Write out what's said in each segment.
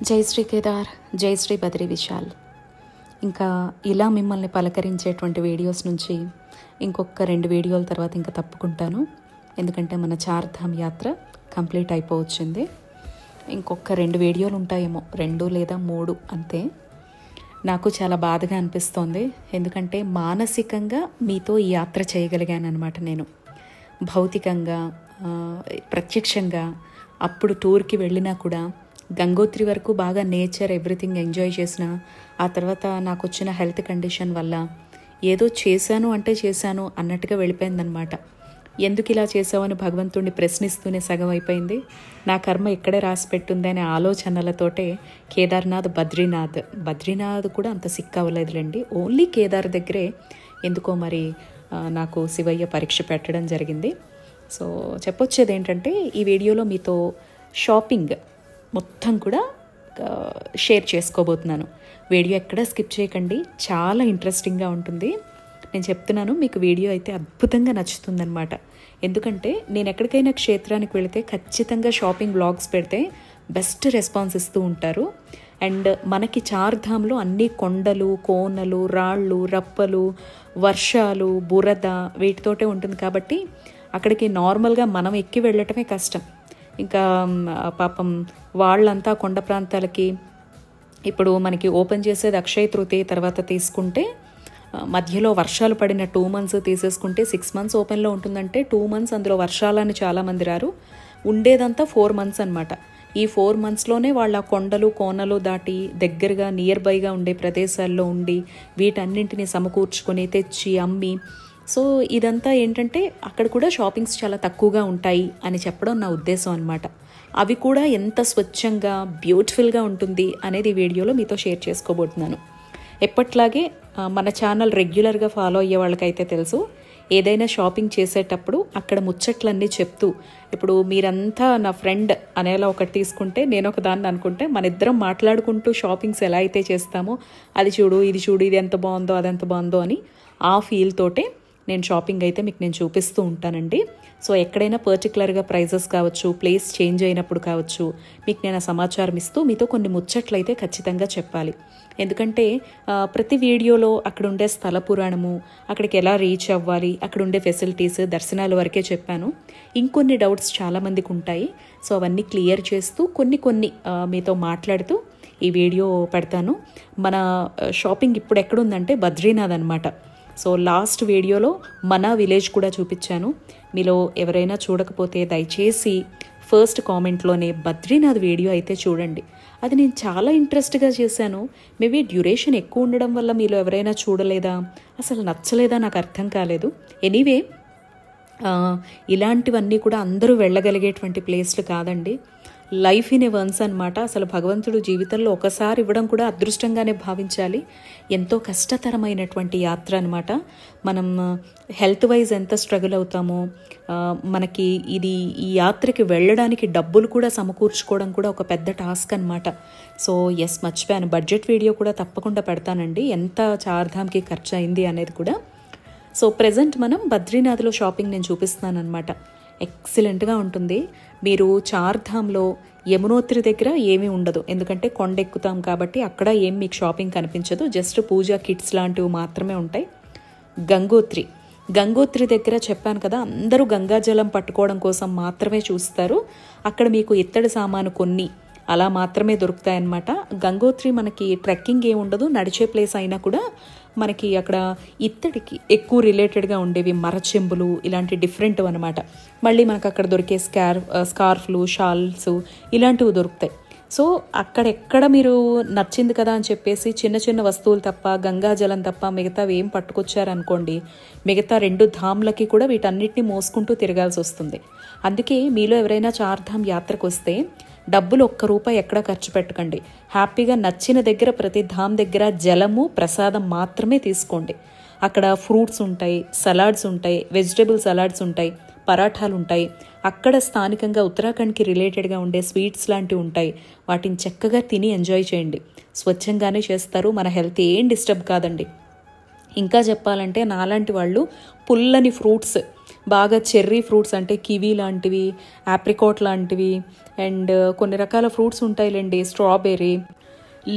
జై శ్రీ కేదార్, జై శ్రీ బద్రీ విశాల్. ఇంకా ఇలా మిమ్మల్ని పలకరించేటువంటి వీడియోస్ నుంచి ఇంకొక 2 వీడియోల తర్వాత ఇంకా తప్పుకుంటాను. ఎందుకంటే మన చార్ధామ్ యాత్ర కంప్లీట్ అయిపోవచ్చింది. ఇంకొక 2 వీడియోలు ఉంటాయేమో, 2 లేదా 3 అంతే. నాకు చాలా బాధగా అనిపిస్తోంది. ఎందుకంటే మానసికంగా మీతో ఈ యాత్ర చేయగలిగాను అనమాట. నేను భౌతికంగా ప్రత్యక్షంగా అప్పుడు టూర్కి వెళ్ళినా కూడా గంగోత్రి వరకు బాగా నేచర్ ఎవ్రీథింగ్ ఎంజాయ్ చేసిన, ఆ తర్వాత నాకు వచ్చిన హెల్త్ కండిషన్ వల్ల ఏదో చేశాను అంటే చేశాను అన్నట్టుగా వెళ్ళిపోయిందనమాట. ఎందుకు ఇలా చేసావని భగవంతుడిని ప్రశ్నిస్తూనే సగం అయిపోయింది. నా కర్మ ఇక్కడే రాసి పెట్టుంది అనే ఆలోచనలతోటే కేదార్నాథ్, బద్రీనాథ్ కూడా అంత సిక్ అవ్వలేదులేండి. ఓన్లీ కేదార్ దగ్గరే ఎందుకో మరి నాకు శివయ్య పరీక్ష పెట్టడం జరిగింది. సో చెప్పొచ్చేది ఏంటంటే, ఈ వీడియోలో మీతో షాపింగ్ మొత్తం కూడా షేర్ చేసుకోబోతున్నాను. వీడియో ఎక్కడా స్కిప్ చేయకండి, చాలా ఇంట్రెస్టింగ్గా ఉంటుంది. నేను చెప్తున్నాను, మీకు వీడియో అయితే అద్భుతంగా నచ్చుతుందన్నమాట. ఎందుకంటే నేను ఎక్కడికైనా క్షేత్రానికి వెళితే ఖచ్చితంగా షాపింగ్ వ్లాగ్స్ పెడితే బెస్ట్ రెస్పాన్స్ ఇస్తూ ఉంటారు. అండ్ మనకి చార్ధామ్లో అన్ని కొండలు, కోనలు, రాళ్ళు, రప్పలు, వర్షాలు, బురద వీటితోటే ఉంటుంది కాబట్టి అక్కడికి నార్మల్గా మనం ఎక్కి వెళ్ళటమే కష్టం. ఇంకా పాపం వాళ్ళంతా కొండ ప్రాంతాలకి ఇప్పుడు మనకి ఓపెన్ చేసేది అక్షయ తృతీయ తర్వాత తీసుకుంటే, మధ్యలో వర్షాలు పడిన 2 months తీసేసుకుంటే 6 months ఓపెన్లో ఉంటుందంటే 2 months అందులో వర్షాలని చాలామంది రారు, ఉండేదంతా 4 months అనమాట. ఈ 4 monthsలోనే వాళ్ళ కొండలు కోనలు దాటి దగ్గరగా నియర్ బైగా ఉండే ప్రదేశాల్లో ఉండి వీటన్నింటినీ సమకూర్చుకొని తెచ్చి అమ్మి, సో ఇదంతా ఏంటంటే అక్కడ కూడా షాపింగ్స్ చాలా తక్కువగా ఉంటాయి అని చెప్పడం నా ఉద్దేశం అనమాట. అవి కూడా ఎంత స్వచ్ఛంగా బ్యూటిఫుల్గా ఉంటుంది అనేది వీడియోలో మీతో షేర్ చేసుకోబోతున్నాను. ఎప్పట్లాగే మన ఛానల్ రెగ్యులర్గా ఫాలో అయ్యే వాళ్ళకైతే తెలుసు, ఏదైనా షాపింగ్ చేసేటప్పుడు అక్కడ ముచ్చట్లన్నీ చెప్తూ, ఇప్పుడు మీరంతా నా ఫ్రెండ్ అనేలా ఒకటి తీసుకుంటే నేను ఒక దాన్ని అనుకుంటే, మన ఇద్దరం మాట్లాడుకుంటూ షాపింగ్స్ ఎలా అయితే చేస్తామో, అది చూడు ఇది చూడు, ఇది ఎంత బాగుందో అది ఎంత బాగుందో అని ఆ ఫీల్ తోటే నేను షాపింగ్ అయితే మీకు నేను చూపిస్తూ ఉంటానండి. సో ఎక్కడైనా పర్టికులర్గా ప్రైజెస్ కావచ్చు, ప్లేస్ చేంజ్ అయినప్పుడు కావచ్చు, మీకు నేను సమాచారం ఇస్తూ మీతో కొన్ని ముచ్చట్లు అయితే ఖచ్చితంగా చెప్పాలి. ఎందుకంటే ప్రతి వీడియోలో అక్కడ ఉండే స్థల పురాణము, అక్కడికి ఎలా రీచ్ అవ్వాలి, అక్కడ ఉండే ఫెసిలిటీస్, దర్శనాల వరకే చెప్పాను. ఇంకొన్ని డౌట్స్ చాలామందికి ఉంటాయి. సో అవన్నీ క్లియర్ చేస్తూ కొన్ని మీతో మాట్లాడుతూ ఈ వీడియో పెడతాను. మన షాపింగ్ ఇప్పుడు ఎక్కడుందంటే బద్రీనాథ్ అనమాట. సో లాస్ట్ వీడియోలో మన విలేజ్ కూడా చూపించాను. మీలో ఎవరైనా చూడకపోతే దయచేసి ఫస్ట్ కామెంట్లోనే బద్రీనాథ్ వీడియో అయితే చూడండి. అది నేను చాలా ఇంట్రెస్ట్గా చేశాను. మేబీ డ్యూరేషన్ ఎక్కువ ఉండడం వల్ల మీలో ఎవరైనా చూడలేదా, అసలు నచ్చలేదా, నాకు అర్థం కాలేదు. ఎనీవే, ఇలాంటివన్నీ కూడా అందరూ వెళ్ళగలిగేటువంటి ప్లేస్లు కాదండి. లైఫ్ ఇన్ ఏ వన్స్ అనమాట. అసలు భగవంతుడు జీవితంలో ఒకసారి ఇవ్వడం కూడా అదృష్టంగానే భావించాలి. ఎంతో కష్టతరమైనటువంటి యాత్ర అనమాట. మనం హెల్త్ వైజ్ ఎంత స్ట్రగుల్ అవుతామో, మనకి ఈ యాత్రకి వెళ్ళడానికి డబ్బులు కూడా సమకూర్చుకోవడం కూడా ఒక పెద్ద టాస్క్ అనమాట. సో మర్చిపోయాను, బడ్జెట్ వీడియో కూడా తప్పకుండా పెడతానండి, ఎంత చార్ధామ్కి ఖర్చు అయింది అనేది కూడా. సో ప్రజెంట్ మనం బద్రీనాథ్లో షాపింగ్ నేను చూపిస్తున్నాను అనమాట. ఎక్సలెంట్గా ఉంటుంది. మీరు చార్ధామ్లో యమునోత్రి దగ్గర ఏమీ ఉండదు, ఎందుకంటే కొండ ఎక్కుతాం కాబట్టి అక్కడ ఏం మీకు షాపింగ్ కనిపించదు. జస్ట్ పూజా కిట్స్ లాంటివి మాత్రమే ఉంటాయి. గంగోత్రి దగ్గర చెప్పాను కదా, అందరూ గంగాజలం పట్టుకోవడం కోసం మాత్రమే చూస్తారు. అక్కడ మీకు ఇత్తడి సామాను కొన్ని అలా మాత్రమే దొరుకుతాయన్నమాట. గంగోత్రి మనకి ట్రెక్కింగ్ ఏమి ఉండదు, నడిచే ప్లేస్ అయినా కూడా మనకి అక్కడ ఇత్తడికి ఎక్కువ రిలేటెడ్గా ఉండేవి మరచెంబులు, ఇలాంటి డిఫరెంట్ అనమాట. మళ్ళీ మనకు అక్కడ దొరికే స్కార్ఫ్లు, షాల్స్ ఇలాంటివి దొరుకుతాయి. సో అక్కడెక్కడ మీరు నచ్చింది కదా అని చెప్పేసి చిన్న వస్తువులు తప్ప, గంగాజలం తప్ప మిగతావి ఏం పట్టుకొచ్చారనుకోండి, మిగతా 2 ధామ్లకి కూడా వీటన్నిటిని మోసుకుంటూ తిరగాల్సి వస్తుంది. అందుకే మీలో ఎవరైనా చార్ధామ్ యాత్రకు వస్తే డబ్బులు ₹1 ఎక్కడ ఖర్చు పెట్టకండి. హ్యాపీగా నచ్చిన దగ్గర ప్రతి ధామ్ దగ్గర జలము, ప్రసాదం మాత్రమే తీసుకోండి. అక్కడ ఫ్రూట్స్ ఉంటాయి, సలాడ్స్ ఉంటాయి, వెజిటేబుల్ సలాడ్స్ ఉంటాయి, పరాఠాలు ఉంటాయి. అక్కడ స్థానికంగా ఉత్తరాఖండ్కి రిలేటెడ్గా ఉండే స్వీట్స్ లాంటివి ఉంటాయి. వాటిని చక్కగా తిని ఎంజాయ్ చేయండి. స్వచ్ఛంగానే చేస్తారు, మన హెల్త్ ఏం డిస్టర్బ్ కాదండి. ఇంకా చెప్పాలంటే నాలాంటి వాళ్ళు పుల్లని ఫ్రూట్స్ బాగా చెర్రీ ఫ్రూట్స్ అంటే కివీ లాంటివి, ఆప్రికాట్ లాంటివి, అండ్ కొన్ని రకాల ఫ్రూట్స్ ఉంటాయిలేండి, స్ట్రాబెర్రీ,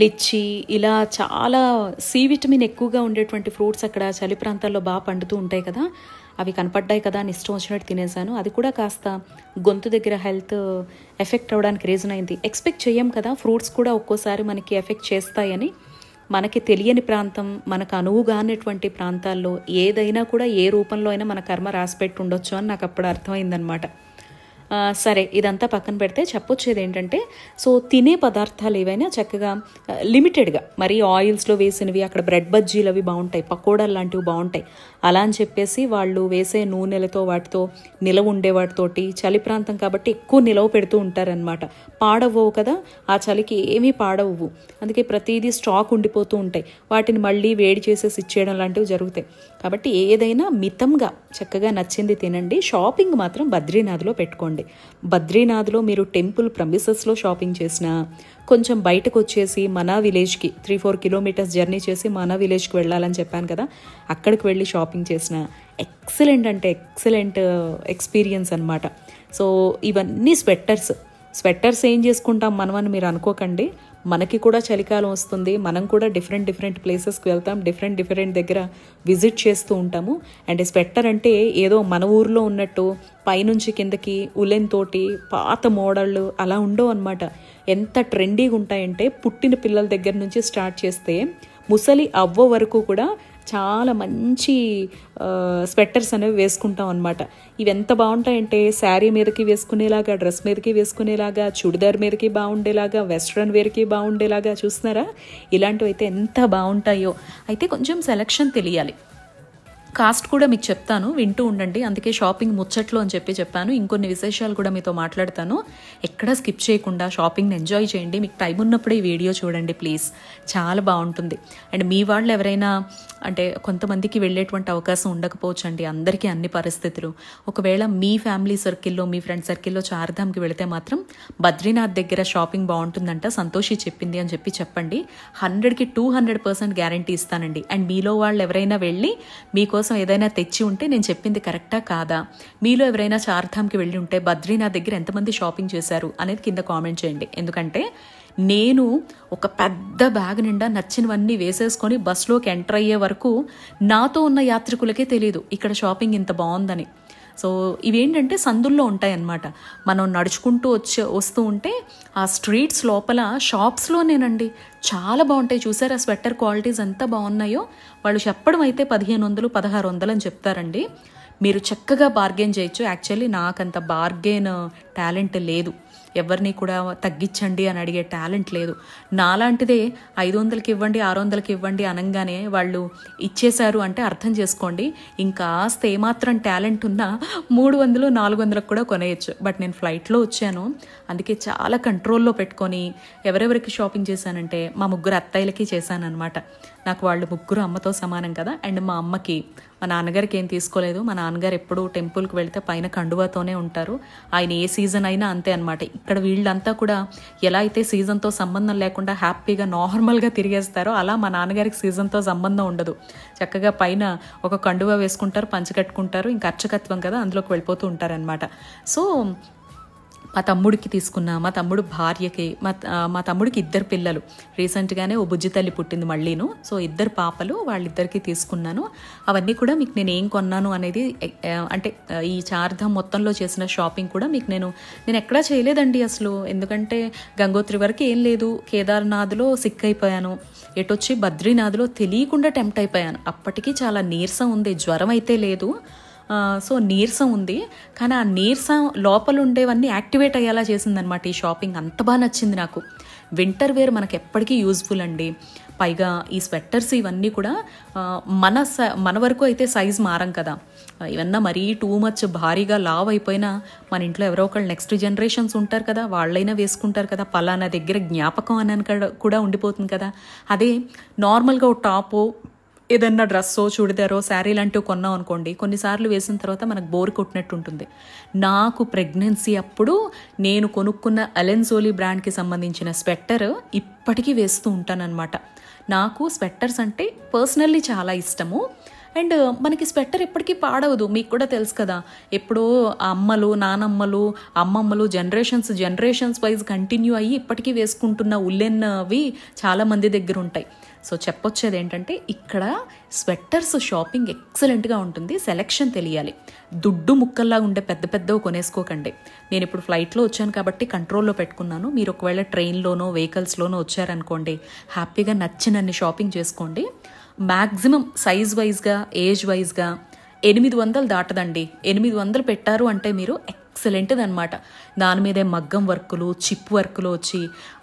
లిచ్చి, ఇలా చాలా సి విటమిన్ ఎక్కువగా ఉండేటువంటి ఫ్రూట్స్ అక్కడ చలి ప్రాంతాల్లో బాగా పండుతూ ఉంటాయి కదా, అవి కనపడ్డాయి కదా అని ఇష్టం వచ్చినట్టు తినేసాను. అది కూడా కాస్త గొంతు దగ్గర హెల్త్ ఎఫెక్ట్ అవ్వడానికి రీజన్ అయింది. ఎక్స్పెక్ట్ చేయం కదా ఫ్రూట్స్ కూడా ఒక్కోసారి మనకి ఎఫెక్ట్ చేస్తాయని. మనకి తెలియని ప్రాంతం, మనకు అనువుగానేటువంటి ప్రాంతాల్లో ఏదైనా కూడా ఏ రూపంలో అయినా మన కర్మ రాసిపెట్టి ఉండొచ్చు అని నాకు అప్పుడు అర్థమైందనమాట. సరే, ఇదంతా పక్కన పెడితే చెప్పొచ్చేది ఏంటంటే, సో తినే పదార్థాలు ఏవైనా చక్కగా లిమిటెడ్గా, మరీ ఆయిల్స్లో వేసినవి, అక్కడ బ్రెడ్ బజ్జీలు అవి బాగుంటాయి, పకోడాలు లాంటివి బాగుంటాయి, అలా అని చెప్పేసి వాళ్ళు వేసే నూనెలతో వాటితో నిలవ ఉండే వాటితోటి, చలి ప్రాంతం కాబట్టి ఎక్కువ నిలవ పెడుతూ ఉంటారనమాట. పాడవ్వవు కదా, ఆ చలికి ఏమీ పాడవ్వు, అందుకే ప్రతిదీ స్టాక్ ఉండిపోతూ ఉంటాయి. వాటిని మళ్ళీ వేడి చేసేసి ఇచ్చేయడం లాంటివి జరుగుతాయి. కాబట్టి ఏదైనా మితంగా చక్కగా నచ్చింది తినండి. షాపింగ్ మాత్రం బద్రీనాథ్లో పెట్టుకోండి. బద్రీనాథ్లో మీరు టెంపుల్ ప్రమిసెస్లో షాపింగ్ చేసినా, కొంచెం బయటకు వచ్చేసి మనా విలేజ్కి 3-4 కిలోమీటర్స్ జర్నీ చేసి మనా విలేజ్కి వెళ్ళాలని చెప్పాను కదా, అక్కడికి వెళ్ళి షాపింగ్ చేసిన ఎక్సలెంట్ అంటే ఎక్సలెంట్ ఎక్స్పీరియన్స్ అనమాట. సో ఇవన్నీ స్వెట్టర్స్ ఏం చేసుకుంటాం మనం అని మీరు అనుకోకండి. మనకి కూడా చలికాలం వస్తుంది, మనం కూడా డిఫరెంట్ ప్లేసెస్కి వెళ్తాం, డిఫరెంట్ దగ్గర విజిట్ చేస్తూ ఉంటాము. అండ్ స్వెట్టర్ అంటే ఏదో మన ఊర్లో ఉన్నట్టు పైనుంచి కిందకి ఉలెన్ తోటి పాత మోడళ్ళు అలా ఉండవు అనమాట. ఎంత ట్రెండీగా ఉంటాయంటే, పుట్టిన పిల్లల దగ్గర నుంచి స్టార్ట్ చేస్తే ముసలి అవ్వ వరకు కూడా చాలా మంచి స్వెట్టర్స్ అనేవి వేసుకుంటాం అనమాట. ఇవి ఎంత బాగుంటాయంటే, శారీ మీదకి వేసుకునేలాగా, డ్రెస్ మీదకి వేసుకునేలాగా, చుడిదార్ మీదకి బాగుండేలాగా, వెస్ట్రన్ వేర్కి బాగుండేలాగా, చూస్తున్నారా? ఇలాంటివి అయితే ఎంత బాగుంటాయో. అయితే కొంచెం సెలెక్షన్ తెలియాలి. కాస్ట్ కూడా మీకు చెప్తాను, వింటూ ఉండండి. అందుకే షాపింగ్ ముచ్చట్లు అని చెప్పాను. ఇంకొన్ని విశేషాలు కూడా మీతో మాట్లాడతాను. ఎక్కడా స్కిప్ చేయకుండా షాపింగ్ని ఎంజాయ్ చేయండి. మీకు టైం ఉన్నప్పుడే ఈ వీడియో చూడండి ప్లీజ్, చాలా బాగుంటుంది. అండ్ మీ వాళ్ళు ఎవరైనా, అంటే కొంతమందికి వెళ్ళేటువంటి అవకాశం ఉండకపోవచ్చు అండి, అందరికీ అన్ని పరిస్థితులు. ఒకవేళ మీ ఫ్యామిలీ సర్కిల్లో, మీ ఫ్రెండ్ సర్కిల్లో చార్ధామ్కి వెళితే మాత్రం బద్రీనాథ్ దగ్గర షాపింగ్ బాగుంటుందంట, సంతోషి చెప్పింది అని చెప్పండి. 100కి 200% గ్యారంటీ ఇస్తానండి. అండ్ మీలో వాళ్ళు ఎవరైనా వెళ్ళి మీకోసం ఏదైనా తెచ్చి ఉంటే నేను చెప్పింది కరెక్టా కాదా, మీలో ఎవరైనా చార్ధామ్కి వెళ్ళి ఉంటే బద్రీనాథ్ దగ్గర ఎంతమంది షాపింగ్ చేశారు అనేది కింద కామెంట్ చేయండి. ఎందుకంటే నేను ఒక పెద్ద బ్యాగ్ నిండా నచ్చినవన్నీ వేసేసుకొని బస్లోకి ఎంటర్ అయ్యే వరకు నాతో ఉన్న యాత్రికులకే తెలియదు ఇక్కడ షాపింగ్ ఇంత బాగుందని. సో ఇవేంటంటే సందుల్లో ఉంటాయన్నమాట. మనం నడుచుకుంటూ వస్తూ ఉంటే ఆ స్ట్రీట్స్ లోపల షాప్స్లోనేనండి చాలా బాగుంటాయి. చూసారా స్వెటర్ క్వాలిటీస్ ఎంత బాగున్నాయో. వాళ్ళు చెప్పడం అయితే 1500-1600 అని చెప్తారండి. మీరు చక్కగా బార్గెన్ చేయొచ్చు. యాక్చువల్లీ నాకంత బార్గెన్ టాలెంట్ లేదు, ఎవరిని కూడా తగ్గించండి అని అడిగే టాలెంట్ లేదు. నాలాంటిదే 500కి ఇవ్వండి, 600కి ఇవ్వండి అనగానే వాళ్ళు ఇచ్చేశారు అంటే అర్థం చేసుకోండి, ఇంకాస్త ఏమాత్రం టాలెంట్ ఉన్నా 300-400కి కూడా కొనేయచ్చు. బట్ నేను ఫ్లైట్లో వచ్చాను, అందుకే చాలా కంట్రోల్లో పెట్టుకొని ఎవరెవరికి షాపింగ్ చేశానంటే మా 3 అత్తయ్యలకి చేశాను అనమాట. నాకు వాళ్ళు 3 అమ్మతో సమానం కదా. అండ్ మా అమ్మకి, మా నాన్నగారికి ఏం తీసుకోలేదు. మా నాన్నగారు ఎప్పుడూ టెంపుల్కి వెళ్తే పైన కండువాతోనే ఉంటారు. ఆయన ఏ సీజన్ అయినా అంతే అనమాట. ఇక్కడ వీళ్ళంతా కూడా ఎలా అయితే సీజన్తో సంబంధం లేకుండా హ్యాపీగా నార్మల్గా తిరిగేస్తారో, అలా మా నాన్నగారికి సీజన్తో సంబంధం ఉండదు. చక్కగా పైన ఒక కండువా వేసుకుంటారు, పంచి కట్టుకుంటారు, ఇంకా అర్చకత్వం కదా అందులోకి వెళ్ళిపోతూ ఉంటారనమాట. సో మా తమ్ముడికి తీసుకున్నా, మా తమ్ముడు భార్యకి, మా తమ్ముడికి 2 పిల్లలు, రీసెంట్గానే ఓ బుజ్జి తల్లి పుట్టింది మళ్ళీను. సో 2 పాపలు, వాళ్ళిద్దరికి తీసుకున్నాను. అవన్నీ కూడా మీకు నేను ఏం కొన్నాను అనేది, అంటే ఈ చార్ధామ్ మొత్తంలో చేసిన షాపింగ్ కూడా మీకు నేను ఎక్కడా చేయలేదండి అసలు. ఎందుకంటే గంగోత్రి వరకు ఏం లేదు, కేదార్నాథ్లో సిక్ అయిపోయాను, ఎటొచ్చి బద్రీనాథ్లో తెలియకుండా టెంప్ట్ అయిపోయాను. అప్పటికి చాలా నీరసం ఉంది, జ్వరం అయితే లేదు. సో నీరసం ఉంది, కానీ ఆ నీరసం లోపల ఉండేవన్నీ యాక్టివేట్ అయ్యేలా చేసిందనమాట ఈ షాపింగ్. అంత బాగా నచ్చింది నాకు. వింటర్ వేర్ మనకు ఎప్పటికీ యూజ్ఫుల్ అండి. పైగా ఈ స్వెట్టర్స్ ఇవన్నీ కూడా మన వరకు అయితే సైజ్ మారం కదా, ఇవన్నా మరీ టూ మచ్ భారీగా లావ్ అయిపోయినా మన ఇంట్లో ఎవరో ఒకళ్ళు నెక్స్ట్ జనరేషన్స్ ఉంటారు కదా, వాళ్ళైనా వేసుకుంటారు కదా, పలానా దగ్గర జ్ఞాపకం అని కూడా ఉండిపోతుంది కదా. అదే నార్మల్గా ఒక టాపు, ఏదన్నా డ్రెస్సో, చుడిదారో, శారీ లాంటివి కొన్నాం అనుకోండి, కొన్నిసార్లు వేసిన తర్వాత మనకు బోర్ కొట్టినట్టు ఉంటుంది. నాకు ప్రెగ్నెన్సీ అప్పుడు నేను కొనుక్కున్న అలెన్సోలీ బ్రాండ్కి సంబంధించిన స్వెట్టర్ ఇప్పటికీ వేస్తూ ఉంటానన్నమాట. నాకు స్వెట్టర్స్ అంటే పర్సనల్లీ చాలా ఇష్టము. అండ్ మనకి స్వెటర్ ఎప్పటికీ పాడవదు, మీకు కూడా తెలుసు కదా. ఎప్పుడో అమ్మలు, నానమ్మలు, అమ్మమ్మలు జనరేషన్స్ వైజ్ కంటిన్యూ అయ్యి ఇప్పటికీ వేసుకుంటున్న ఉల్లెన్వి చాలామంది దగ్గర ఉంటాయి. సో చెప్పొచ్చేది ఏంటంటే, ఇక్కడ స్వెట్టర్స్ షాపింగ్ ఎక్సలెంట్గా ఉంటుంది. సెలెక్షన్ తెలియాలి. దుడ్డు ముక్కల్లా ఉండే పెద్ద పెద్దవి కొనేసుకోకండి. నేను ఇప్పుడు ఫ్లైట్లో వచ్చాను కాబట్టి కంట్రోల్లో పెట్టుకున్నాను. మీరు ఒకవేళ ట్రైన్లోనో వెహికల్స్లోనో వచ్చారనుకోండి, హ్యాపీగా నచ్చినన్ని షాపింగ్ చేసుకోండి. మ్యాక్సిమం సైజ్ వైజ్గా, ఏజ్ వైజ్గా 800 దాటదండి. 800 పెట్టారు అంటే మీరు ఎక్సలెంట్ది అనమాట. దాని మీదే మగ్గం వర్కులు, చిప్ వర్కులు వచ్చి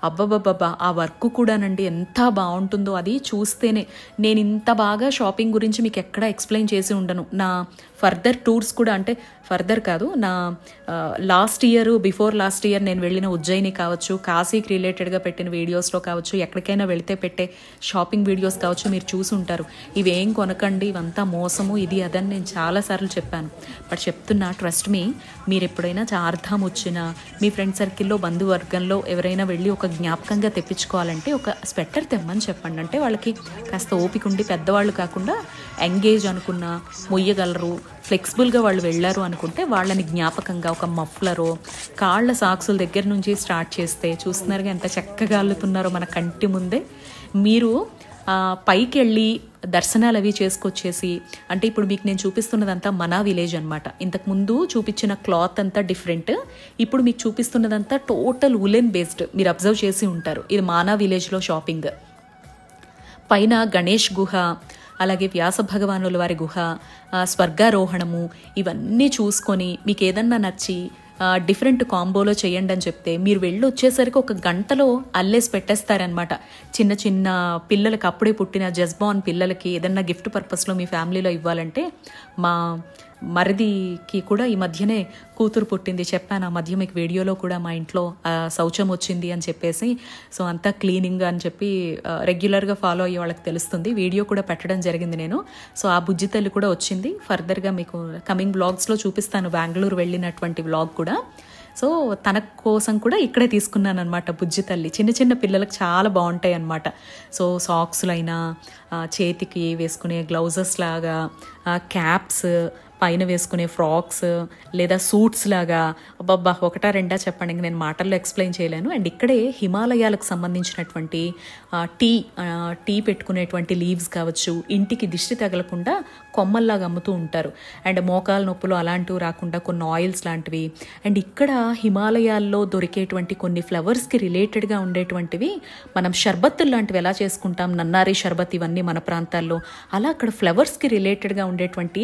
అబ్బబ్బబ్బబ్బా, ఆ వర్క్ కూడానండి ఎంత బాగుంటుందో. అది చూస్తేనే, నేను ఇంత బాగా షాపింగ్ గురించి మీకు ఎక్కడ ఎక్స్ప్లెయిన్ చేసి ఉండను. నా ఫర్దర్ టూర్స్ కూడా, అంటే ఫర్దర్ కాదు, నా బిఫోర్ లాస్ట్ ఇయర్ నేను వెళ్ళిన ఉజ్జయిని కావచ్చు, కాశీకి రిలేటెడ్గా పెట్టిన వీడియోస్లో కావచ్చు, ఎక్కడికైనా వెళితే పెట్టే షాపింగ్ వీడియోస్ కావచ్చు, మీరు చూసి ఉంటారు. ఇవేం కొనకండి, ఇవంతా మోసము, ఇది అదని నేను చాలాసార్లు చెప్పాను. బట్ చెప్తున్నా, ట్రస్ట్ మీ, మీరు ఎప్పుడైనా చార్ధామ్ వచ్చినా, మీ ఫ్రెండ్ సర్కిల్లో, బంధువర్గంలో ఎవరైనా వెళ్ళి ఒక జ్ఞాపకంగా తెప్పించుకోవాలంటే ఒక స్వెటర్ తెమ్మని చెప్పండి. అంటే వాళ్ళకి కాస్త ఓపిక ఉండి, పెద్దవాళ్ళు కాకుండా ఎంగేజ్ అనుకున్నా మొయ్యగలరు, ఫ్లెక్సిబుల్గా వాళ్ళు వెళ్ళారు అనుకుంటే వాళ్ళని జ్ఞాపకంగా ఒక మఫ్లరో, కాళ్ళ సాక్సుల దగ్గర నుంచి స్టార్ట్ చేస్తే, చూస్తున్నారుగా ఎంత చక్కగా అల్లుతున్నారో మన కంటి ముందే. మీరు పైకి వెళ్ళి దర్శనాలు అవి చేసుకొచ్చేసి, అంటే ఇప్పుడు మీకు నేను చూపిస్తున్నదంతా మనా విలేజ్ అనమాట. ఇంతకుముందు చూపించిన క్లాత్ అంతా డిఫరెంట్, ఇప్పుడు మీకు చూపిస్తున్నదంతా టోటల్ ఉలెన్ బేస్డ్. మీరు అబ్జర్వ్ చేసి ఉంటారు. ఇది మానా విలేజ్లో షాపింగ్. పైన గణేష్ గుహ, అలాగే వ్యాస భగవానుల వారి గుహ, స్వర్గారోహణము, ఇవన్నీ చూసుకొని మీకు ఏదన్నా నచ్చి డిఫరెంట్ కాంబోలో చేయండి అని చెప్తే, మీరు వెళ్ళి వచ్చేసరికి ఒక గంటలో అల్లేసి పెట్టేస్తారనమాట. చిన్న చిన్న పిల్లలకి, అప్పుడే పుట్టిన జస్బాన్ పిల్లలకి ఏదన్నా గిఫ్ట్ పర్పస్లో మీ ఫ్యామిలీలో ఇవ్వాలంటే, మా మరిదికి కూడా ఈ మధ్యనే కూతురు పుట్టింది, చెప్పాను ఆ మధ్య మీకు వీడియోలో కూడా, మా ఇంట్లో శౌచం వచ్చింది అని చెప్పేసి. సో అంతా క్లీనింగ్ అని చెప్పి రెగ్యులర్గా ఫాలో అయ్యే వాళ్ళకి తెలుస్తుంది. వీడియో కూడా పెట్టడం జరిగింది నేను. సో ఆ బుజ్జి తల్లి కూడా వచ్చింది. ఫర్దర్గా మీకు కమింగ్ వ్లాగ్స్లో చూపిస్తాను, బెంగళూరు వెళ్ళినటువంటి వ్లాగ్ కూడా. సో తన కోసం కూడా ఇక్కడే తీసుకున్నాను అనమాట బుజ్జి తల్లి. చిన్న చిన్న పిల్లలకు చాలా బాగుంటాయి అన్నమాట. సో సాక్స్లైనా, చేతికి వేసుకునే గ్లౌజెస్ లాగా, క్యాప్స్, పైన వేసుకునే ఫ్రాక్స్ లేదా సూట్స్ లాగా, అబ్బబ్బా ఒకటా రెండా చెప్పండి, ఇంక నేను మాటల్లో ఎక్స్ప్లెయిన్ చేయలేను. అండ్ ఇక్కడే హిమాలయాలకు సంబంధించినటువంటి టీ పెట్టుకునేటువంటి లీవ్స్ కావచ్చు, ఇంటికి దిష్టి తగలకుండా కొమ్మల్లాగా అమ్ముతూ ఉంటారు. అండ్ మోకాల నొప్పులు అలాంటివి రాకుండా కొన్ని ఆయిల్స్ లాంటివి. అండ్ ఇక్కడ హిమాలయాల్లో దొరికేటువంటి కొన్ని ఫ్లవర్స్కి రిలేటెడ్గా ఉండేటువంటివి, మనం షర్బత్తులు లాంటివి ఎలా చేసుకుంటాం, నన్నారి షర్బత్, ఇవన్నీ మన ప్రాంతాల్లో, అలా అక్కడ ఫ్లవర్స్కి రిలేటెడ్గా ఉండేటువంటి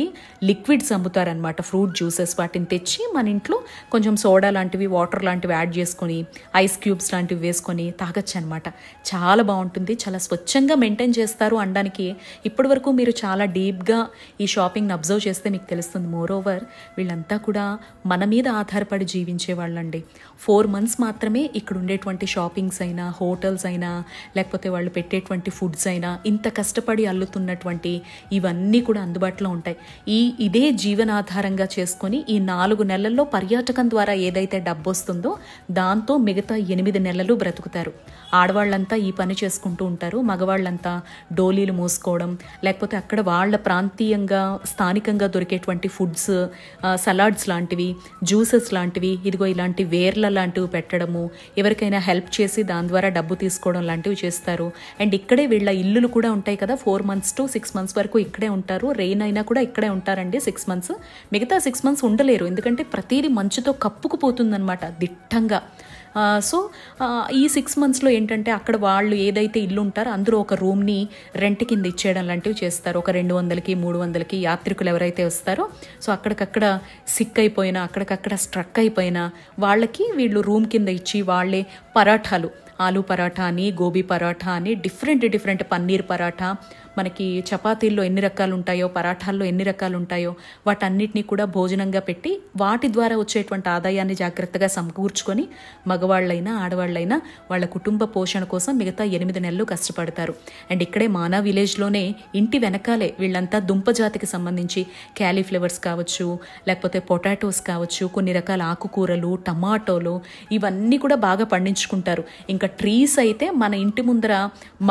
లిక్విడ్స్ అమ్ముతారనమాట, ఫ్రూట్ జ్యూసెస్. వాటిని తెచ్చి మన ఇంట్లో కొంచెం సోడా లాంటివి, వాటర్ లాంటివి యాడ్ చేసుకొని, ఐస్ క్యూబ్స్ లాంటివి వేసుకొని తాగొచ్చు అనమాట. చాలా బాగుంటుంది, చాలా స్వచ్ఛంగా మెయింటైన్ చేస్తారు అనడానికి. ఇప్పటి వరకు మీరు చాలా డీప్గా ఈ షాపింగ్ని అబ్జర్వ్ చేస్తే మీకు తెలుస్తుంది. మోర్ ఓవర్ వీళ్ళంతా కూడా మన మీద ఆధారపడి జీవించే వాళ్ళండి. 4 months మాత్రమే ఇక్కడ ఉండేటువంటి షాపింగ్స్ అయినా, హోటల్స్ అయినా, లేకపోతే వాళ్ళు పెట్టేటువంటి ఫుడ్స్ అయినా, ఇంత కష్టపడి అల్లుతున్నటువంటి ఇవన్నీ కూడా అందుబాటులో ఉంటాయి. ఇదే జీవనాధారంగా చేసుకొని ఈ 4 నెలల్లో పర్యాటకం ద్వారా ఏదైతే డబ్బు వస్తుందో దాంతో మిగతా 8 నెలలు బ్రతుకుతారు. ఆడవాళ్ళంతా ఈ పని చేసుకుంటూ ఉంటారు, మగవాళ్ళంతా డోలీలు మోసుకోవడం, లేకపోతే అక్కడ వాళ్ళ ప్రాంతీయంగా స్థానికంగా దొరికేటువంటి ఫుడ్స్, సలాడ్స్ లాంటివి, జ్యూసెస్ లాంటివి, ఇదిగో ఇలాంటి వేర్ల లాంటివి పెట్టడము, ఎవరికైనా హెల్ప్ చేసి దాని ద్వారా డబ్బు తీసుకోవడం లాంటివి చేస్తారు. అండ్ ఇక్కడే వీళ్ళ ఇల్లులు కూడా ఉంటాయి కదా, 4 months to 6 months వరకు ఇక్కడే ఉంటారు. రెయిన్ అయినా కూడా ఇక్కడే ఉంటారండి 6 months. మిగతా 6 months ఉండలేరు, ఎందుకంటే ప్రతిదీ మంచుతో కప్పుకుపోతుందన్నమాట దిట్టంగా. సో ఈ 6 monthsలో ఏంటంటే అక్కడ వాళ్ళు ఏదైతే ఇల్లు ఉంటారో అందులో ఒక రూమ్ని రెంట్ కింద ఇచ్చేయడం లాంటివి చేస్తారు. ఒక 200కి 300కి యాత్రికులు ఎవరైతే వస్తారో, సో అక్కడికక్కడ సిక్ అయిపోయినా, అక్కడికక్కడ స్ట్రక్ అయిపోయినా వాళ్ళకి వీళ్ళు రూమ్ కింద ఇచ్చి, వాళ్ళే పరాఠాలు, ఆలూ పరాఠా అని, గోబీ పరాఠా అని, డిఫరెంట్ పన్నీర్ పరాఠా, మనకి చపాతీల్లో ఎన్ని రకాలు ఉంటాయో, పరాఠాల్లో ఎన్ని రకాలు ఉంటాయో, వాటన్నిటినీ కూడా భోజనంగా పెట్టి వాటి ద్వారా వచ్చేటువంటి ఆదాయాన్ని జాగ్రత్తగా సమకూర్చుకొని మగవాళ్ళైనా ఆడవాళ్ళైనా వాళ్ళ కుటుంబ పోషణ కోసం మిగతా 8 నెలలు కష్టపడతారు. అండ్ ఇక్కడే మానా విలేజ్లోనే ఇంటి వెనకాలే వీళ్ళంతా దుంప జాతికి సంబంధించి క్యాలీఫ్లవర్స్ కావచ్చు, లేకపోతే పొటాటోస్ కావచ్చు, కొన్ని రకాల ఆకుకూరలు, టమాటోలు, ఇవన్నీ కూడా బాగా పండించుకుంటారు. ఇంకా ట్రీస్ అయితే మన ఇంటి ముందర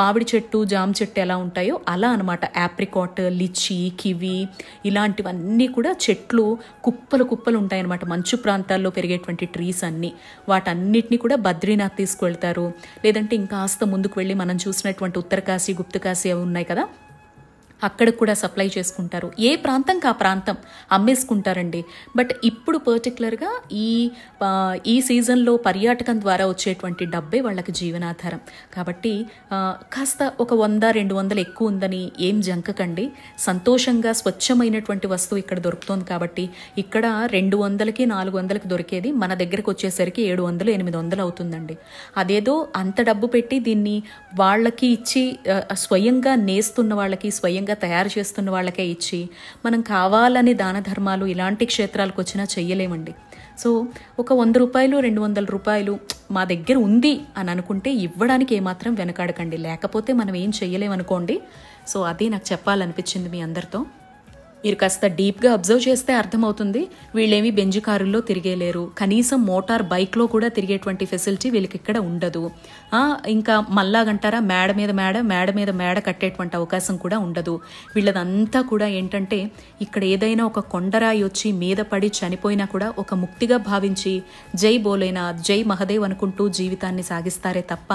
మామిడి చెట్టు, జామ చెట్టు ఎలా ఉంటాయో అలా అనమాట. యాప్రికాట్, లిచీ, కివి ఇలాంటివన్నీ కూడా చెట్లు కుప్పలు కుప్పలు ఉంటాయన్నమాట. మంచు ప్రాంతాల్లో పెరిగేటువంటి ట్రీస్ అన్నీ. వాటన్నిటిని కూడా బద్రీనాథ్ తీసుకువెళ్తారు. లేదంటే ఇంకాస్త ముందుకు వెళ్ళి మనం చూసినటువంటి ఉత్తరకాశీ, గుప్తకాశీ అవి ఉన్నాయి కదా, అక్కడికి కూడా సప్లై చేసుకుంటారు. ఏ ప్రాంతంకి ఆ ప్రాంతం అమ్మేసుకుంటారండి. బట్ ఇప్పుడు పర్టికులర్గా ఈ సీజన్లో పర్యాటకం ద్వారా వచ్చేటువంటి డబ్బే వాళ్ళకి జీవనాధారం. కాబట్టి కాస్త ఒక 100-200 ఎక్కువ ఉందని ఏం జంకకండి. సంతోషంగా స్వచ్ఛమైనటువంటి వస్తువు ఇక్కడ దొరుకుతుంది. కాబట్టి ఇక్కడ 200కి 400కి దొరికేది మన దగ్గరకు వచ్చేసరికి 700-800 అవుతుందండి. అదేదో అంత డబ్బు పెట్టి దీన్ని వాళ్ళకి ఇచ్చి స్వయంగా నేస్తున్న వాళ్ళకి, స్వయంగా తయారు చేస్తున్న వాళ్ళకే ఇచ్చి మనం కావాలని దాన ధర్మాలు ఇలాంటి క్షేత్రాలకు వచ్చినా చెయ్యలేమండి. సో ఒక 100 రూపాయలు, 200 రూపాయలు మా దగ్గర ఉంది అని అనుకుంటే ఇవ్వడానికి ఏమాత్రం వెనకాడకండి. లేకపోతే మనం ఏం చెయ్యలేమనుకోండి. సో అది నాకు చెప్పాలనిపించింది మీ అందరితో. మీరు కాస్త డీప్గా అబ్జర్వ్ చేస్తే అర్థమవుతుంది. వీళ్ళేమి బెంజ్ కారుల్లో తిరిగేలేరు. కనీసం మోటార్ బైక్లో కూడా తిరిగేటువంటి ఫెసిలిటీ వీళ్ళకి ఇక్కడ ఉండదు. ఇంకా మళ్ళాగంటారా మేడ మీద మేడ కట్టేటువంటి అవకాశం కూడా ఉండదు. వీళ్ళదంతా కూడా ఏంటంటే ఇక్కడ ఏదైనా ఒక కొండరాయి వచ్చి మీద పడి చనిపోయినా కూడా ఒక ముక్తిగా భావించి జై భోలేనాథ్, జై మహదేవ్ అనుకుంటూ జీవితాన్ని సాగిస్తారే తప్ప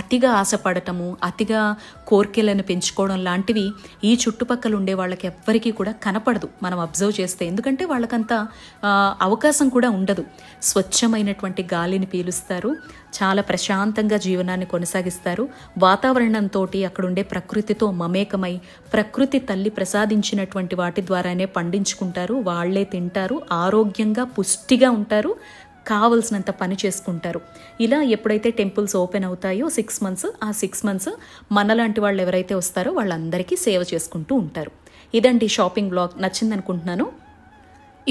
అతిగా ఆశపడటము, అతిగా కోర్కెలను పెంచుకోవడం లాంటివి ఈ చుట్టుపక్కల ఉండే వాళ్ళకి ఎవ్వరికీ కూడా కనపడదు మనం అబ్జర్వ్ చేస్తే. ఎందుకంటే వాళ్ళకంత అవకాశం కూడా ఉండదు. స్వచ్ఛమైనటువంటి గాలిని పీలుస్తారు, చాలా ప్రశాంతంగా జీవనాన్ని కొనసాగిస్తారు. వాతావరణంతో, అక్కడుండే ప్రకృతితో మమేకమై ప్రకృతి తల్లి ప్రసాదించినటువంటి వాటి ద్వారానే పండించుకుంటారు, వాళ్లే తింటారు, ఆరోగ్యంగా పుష్టిగా ఉంటారు, కావలసినంత పని చేసుకుంటారు. ఇలా ఎప్పుడైతే టెంపుల్స్ ఓపెన్ అవుతాయో 6 months, ఆ 6 months మనలాంటి వాళ్ళు ఎవరైతే వస్తారో వాళ్ళందరికీ సేవ చేసుకుంటూ ఉంటారు. ఇదండి షాపింగ్ బ్లాగ్. నచ్చింది అనుకుంటున్నాను.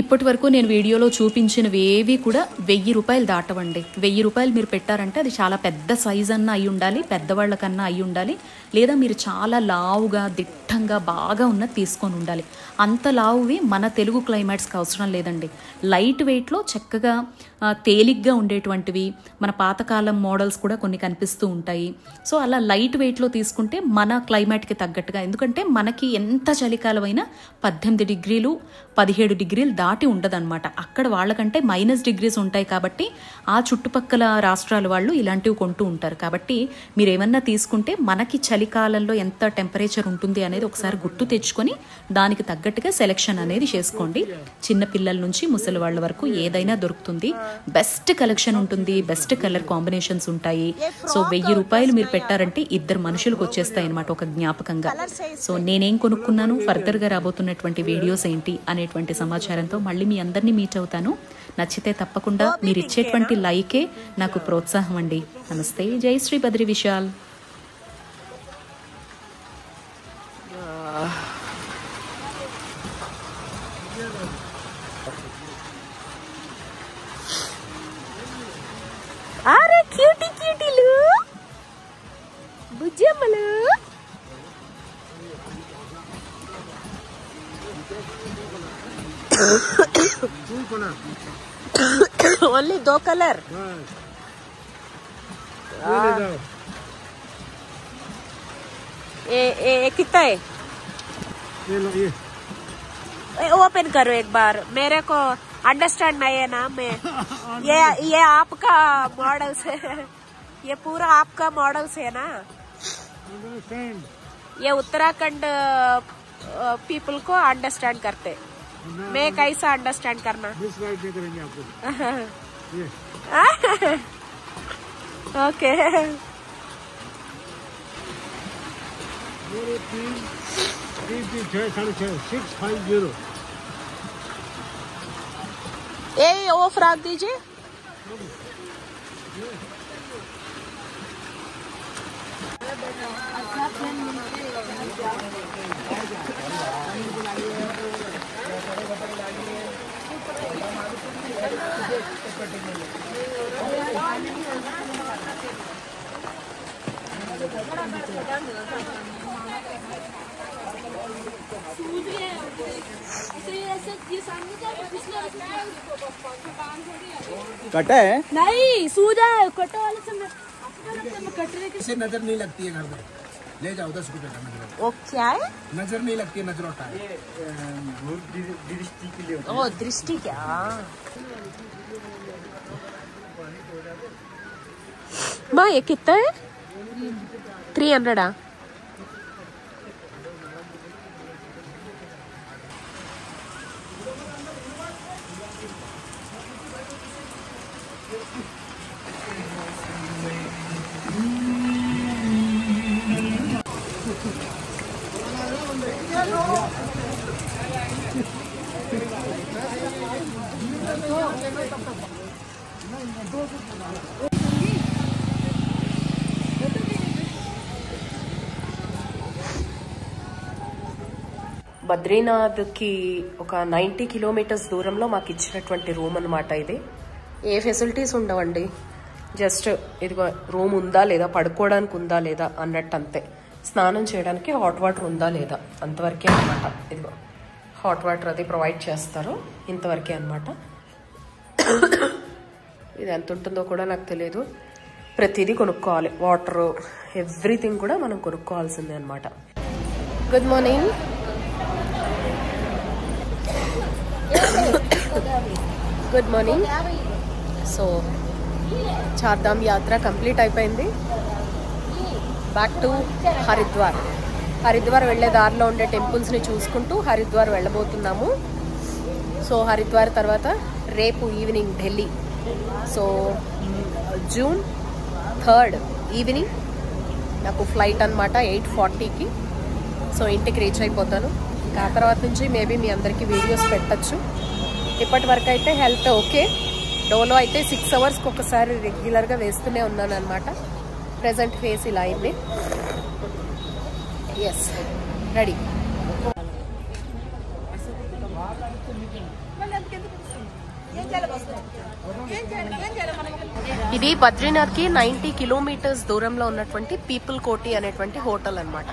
ఇప్పటి వరకు నేను వీడియోలో చూపించినవి ఏవి కూడా 1000 రూపాయలు దాటవండి. 1000 రూపాయలు మీరు పెట్టారంటే అది చాలా పెద్ద సైజ్ అన్నా అయి ఉండాలి, పెద్దవాళ్ళకన్నా అయి ఉండాలి, లేదా మీరు చాలా లావుగా దిట్టంగా బాగా ఉన్నది తీసుకొని ఉండాలి. అంత లావువి మన తెలుగు క్లైమేట్స్కి అవసరం లేదండి. లైట్ వెయిట్లో చక్కగా తేలిగ్గా ఉండేటువంటివి మన పాతకాలం మోడల్స్ కూడా కొన్ని కనిపిస్తూ ఉంటాయి. సో అలా లైట్ వెయిట్లో తీసుకుంటే మన క్లైమేట్కి తగ్గట్టుగా, ఎందుకంటే మనకి ఎంత చలికాలమైనా 18 degrees 17 degrees దాటి ఉండదన్నమాట. అక్కడ వాళ్ళకంటే -degrees ఉంటాయి. కాబట్టి ఆ చుట్టుపక్కల రాష్ట్రాల వాళ్ళు ఇలాంటివి కొంటూ ఉంటారు. కాబట్టి మీరు ఏమన్నా తీసుకుంటే మనకి చలికాలంలో ఎంత టెంపరేచర్ ఉంటుంది అనేది ఒకసారి గుర్తు తెచ్చుకొని దానికి తగ్గట్టుగా సెలెక్షన్ అనేది చేసుకోండి. చిన్న పిల్లల నుంచి ముసలి వాళ్ళ వరకు ఏదైనా దొరుకుతుంది. బెస్ట్ కలెక్షన్ ఉంటుంది, బెస్ట్ కలర్ కాంబినేషన్స్ ఉంటాయి. సో 1000 రూపాయలు మీరు పెట్టారంటే 2 మనుషులకు వచ్చేస్తాయి అనమాట ఒక జ్ఞాపకంగా. సో నేనేం కొనుక్కున్నాను, ఫర్దర్గా రాబోతున్నటువంటి వీడియోస్ ఏంటి అనేటువంటి సమాచారంతో మళ్ళీ మీ అందరినీ మీట్ అవుతాను. నచ్చితే తప్పకుండా మీరు ఇచ్చేటువంటి లైకే నాకు ప్రోత్సాహం అండి. నమస్తే. జై శ్రీ బద్రీ విశాల్. అరే క్యూటీ క్యూటీలు, బుజ్జమ్మలు. Only 2 colour. ये कितना है? ओपन करो एक बार, मेरे को अंडरस्टैंड नहीं है ना. मैं ये आपका मॉडल से, ये पूरा आपका मॉडल से है ना. ये उत्तराखंड पीपल को अंडरस्टैंड करते. मैं कैसा अंडरस्टैंड करना? ओके. ये वो फ्रॉक दीजिए. कटा है नहीं, सूजा है. कटा वाले से कटने की नजर नहीं लगती है घर में. ले जाओ 10 रुपए का नजर। वो क्या है? नजर नहीं लगती, नजर होता है। दृष्टि के लिए। ओ दृष्टि क्या? माँ ये कितना है? 300 బద్రీనాథ్కి ఒక 90 కిలోమీటర్స్ దూరంలో మాకు ఇచ్చినటువంటి రూమ్ అనమాట ఇది. ఏ ఫెసిలిటీస్ ఉండవండి, జస్ట్ ఇదిగో రూమ్ ఉందా లేదా, పడుకోవడానికి ఉందా లేదా అన్నట్టు అంతే. స్నానం చేయడానికి హాట్ వాటర్ ఉందా లేదా అంతవరకే అనమాట. ఇదిగో హాట్ వాటర్ అది ప్రొవైడ్ చేస్తారు, ఇంతవరకే అనమాట. ఇది ఎంత ఉంటుందో కూడా నాకు తెలియదు. ప్రతిదీ కొనుక్కోవాలి, వాటర్ ఎవ్రీథింగ్ కూడా మనం కొనుక్కోవాల్సిందే అనమాట. Good morning. Good morning. So Chardham యాత్ర కంప్లీట్ అయిపోయింది. Back to Haridwar. హరిద్వార్ వెళ్ళే దారిలో ఉండే టెంపుల్స్ని చూసుకుంటూ హరిద్వార్ వెళ్ళబోతున్నాము. సో హరిద్వార్ తర్వాత రేపు evening Delhi. So June 3rd evening నాకు ఫ్లైట్ అనమాట 8:40కి. సో ఇంటికి రీచ్ అయిపోతాను. ఆ తర్వాత నుంచి మేబీ మీ అందరికీ వీడియోస్ పెట్టచ్చు. ఇప్పటి వరకు అయితే హెల్త్ ఓకే. డోలో అయితే 6 అవర్స్కి ఒకసారి రెగ్యులర్గా వేస్తూనే ఉన్నాను అనమాట. ప్రెజెంట్ ఫేస్ ఇలా అయింది. Yes, ready. ఇది బద్రీనాథ్కి 90 కిలోమీటర్స్ దూరంలో ఉన్నటువంటి పీపుల్ కోటి అనేటువంటి హోటల్ అనమాట.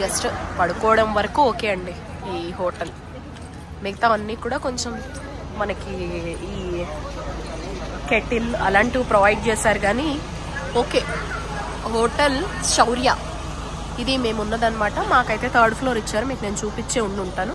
జస్ట్ పడుకోవడం వరకు ఓకే అండి ఈ హోటల్. మిగతా అన్నీ కూడా కొంచెం మనకి ఈ కెటిల్ అలాంటివి ప్రొవైడ్ చేశారు కానీ ఓకే. హోటల్ శౌర్య ఇది మేము ఉన్నదనమాట. మాకైతే 3rd ఫ్లోర్ ఇచ్చారు, మీకు నేను చూపించే ఉంటాను.